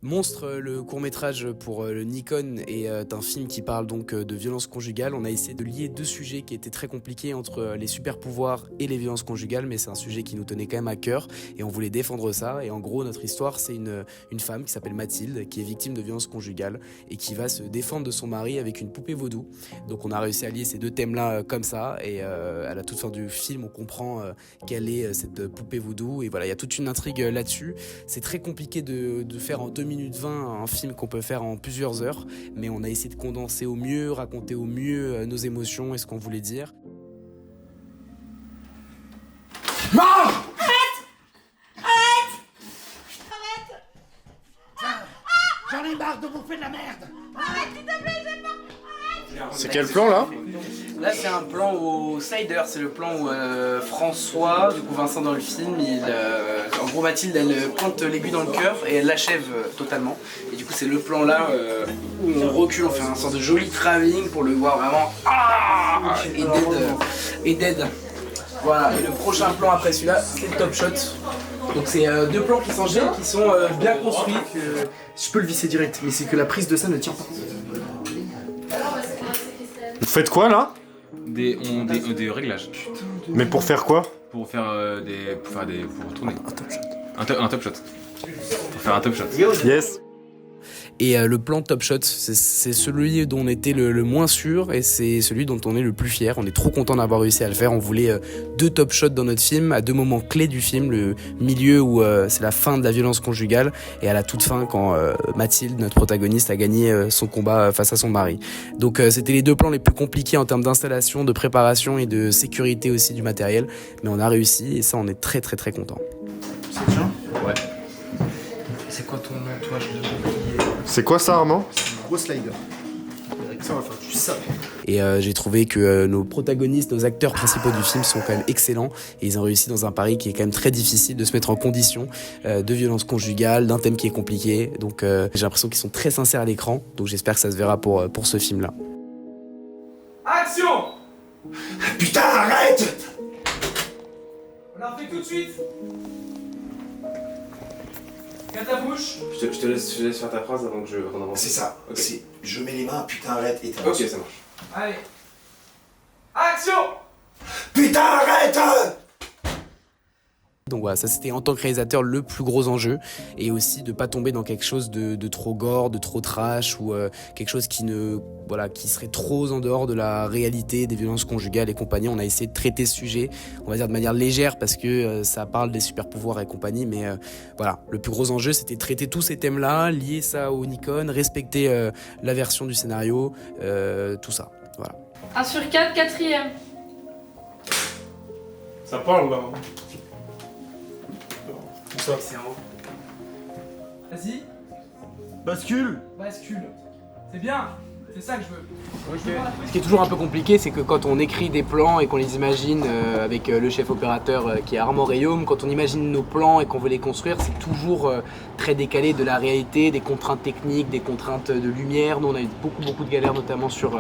Monstre, le court-métrage pour le Nikon est un film qui parle donc de violence conjugale. On a essayé de lier deux sujets qui étaient très compliqués entre les super-pouvoirs et les violences conjugales, mais c'est un sujet qui nous tenait quand même à cœur et on voulait défendre ça. Et en gros, notre histoire, c'est une femme qui s'appelle Mathilde, qui est victime de violences conjugales et qui va se défendre de son mari avec une poupée vaudou. Donc on a réussi à lier ces deux thèmes-là comme ça et à la toute fin du film, on comprend quelle est cette poupée vaudou. Et voilà, il y a toute une intrigue là-dessus. C'est très compliqué de faire en 2 minutes 20 un film qu'on peut faire en plusieurs heures, mais on a essayé de condenser au mieux, raconter au mieux nos émotions et ce qu'on voulait dire. Non! J'en ai marre de bouffer de la merde! C'est quel plan là? Là c'est un plan au cider, c'est le plan où François, du coup Vincent dans le film, en gros Mathilde elle pointe l'aiguille dans le cœur et elle l'achève totalement. Et du coup c'est le plan là où on recule, on fait un sorte de joli travelling pour le voir vraiment et dead. Voilà, et le prochain plan après celui-là c'est le top shot. Donc c'est deux plans qui s'enchaînent, qui sont bien construits. Je peux le visser direct, mais c'est que la prise de ça ne tient pas. Vous faites quoi là? Des réglages. Mais pour faire quoi? Pour faire pour tourner. Un top shot. Un top shot. Pour faire un top shot. Yes. Et le plan top shot, c'est celui dont on était le moins sûr et c'est celui dont on est le plus fier. On est trop content d'avoir réussi à le faire. On voulait deux top shots dans notre film, à deux moments clés du film. Le milieu où c'est la fin de la violence conjugale et à la toute fin quand Mathilde, notre protagoniste, a gagné son combat face à son mari. Donc c'était les deux plans les plus compliqués en termes d'installation, de préparation et de sécurité aussi du matériel. Mais on a réussi et ça on est très très très content. C'est bien? Ouais. C'est quoi ton nom, toi? C'est quoi ça, Armand? C'est un gros slider. Avec ça, on va faire du sap. Et j'ai trouvé que nos protagonistes, nos acteurs principaux du film sont quand même excellents et ils ont réussi dans un pari qui est quand même très difficile de se mettre en condition de violence conjugale, d'un thème qui est compliqué. Donc j'ai l'impression qu'ils sont très sincères à l'écran, donc j'espère que ça se verra pour ce film-là. Action! Putain, arrête! On la refait tout de suite! Garde la bouche! Je te laisse faire ta phrase avant que qu'on avance. C'est ça. Ok. C'est je mets les mains, putain, arrête, et Ok, ça marche. Allez! Action! Putain, arrête! Donc voilà, ça c'était en tant que réalisateur le plus gros enjeu et aussi de pas tomber dans quelque chose de trop gore, de trop trash ou quelque chose qui serait trop en dehors de la réalité des violences conjugales et compagnie. On a essayé de traiter ce sujet, on va dire de manière légère parce que ça parle des super pouvoirs et compagnie, mais voilà, le plus gros enjeu c'était de traiter tous ces thèmes-là, lier ça au Nikon, respecter la version du scénario, tout ça, voilà. 1 sur 4, quatrième. Ça parle là. Ça. C'est en haut. Vas-y, Bascule! bascule. C'est bien, c'est ça que je veux. Ce qui est toujours un peu compliqué, c'est que quand on écrit des plans et qu'on les imagine avec le chef opérateur qui est Armand Rayaume, quand on imagine nos plans et qu'on veut les construire, c'est toujours très décalé de la réalité, des contraintes techniques, des contraintes de lumière. Nous on a eu beaucoup de galères, notamment sur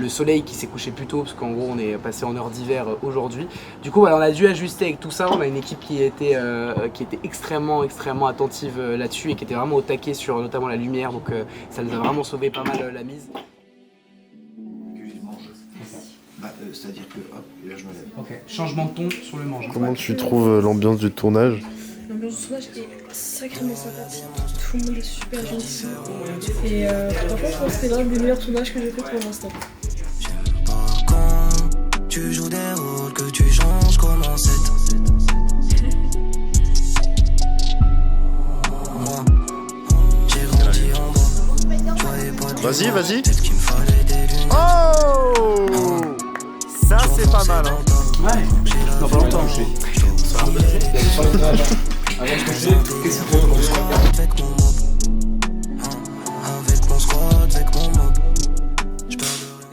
le soleil qui s'est couché plus tôt, parce qu'en gros on est passé en heure d'hiver aujourd'hui. Du coup voilà, on a dû ajuster avec tout ça. On a une équipe qui était extrêmement attentive là-dessus et qui était vraiment au taquet sur notamment la lumière, donc ça nous a vraiment sauvé pas mal la mise. C'est-à-dire que, hop, et là je me lève. Ok, changement de ton sur le manche. Comment tu trouves l'ambiance du tournage? L'ambiance du tournage est sacrément sympathique. Tout le monde est super gentil. Et franchement, je pense que c'est l'un des meilleurs tournages que j'ai fait pour l'instant. Tu joues des rôles que tu changes comme un set. Moi, j'ai grandi en bas. Vas-y, vas-y. Oh! Ça c'est pas mal hein. Ouais, dans pas longtemps.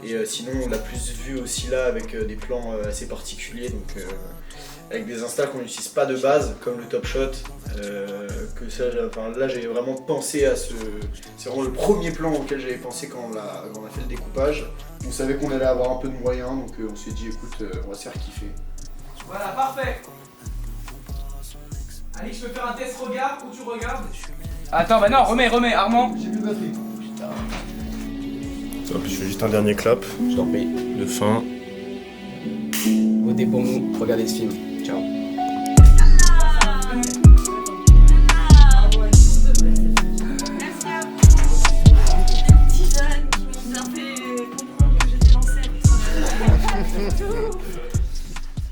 Et sinon on l'a plus vu aussi là avec des plans assez particuliers, donc avec des installs qu'on n'utilise pas de base comme le top shot. Que ça, là j'ai vraiment pensé à ce. C'est vraiment le premier plan auquel j'avais pensé quand on a fait le découpage. On savait qu'on allait avoir un peu de moyens, donc on s'est dit écoute, on va se faire kiffer. Voilà, parfait. Allez, je peux faire un test regard où tu regardes. Attends, bah non, remets, Armand. J'ai plus de batterie. Hop, je fais juste un dernier clap Je t'en prie. de fin. Votez pour nous, regardez ce film.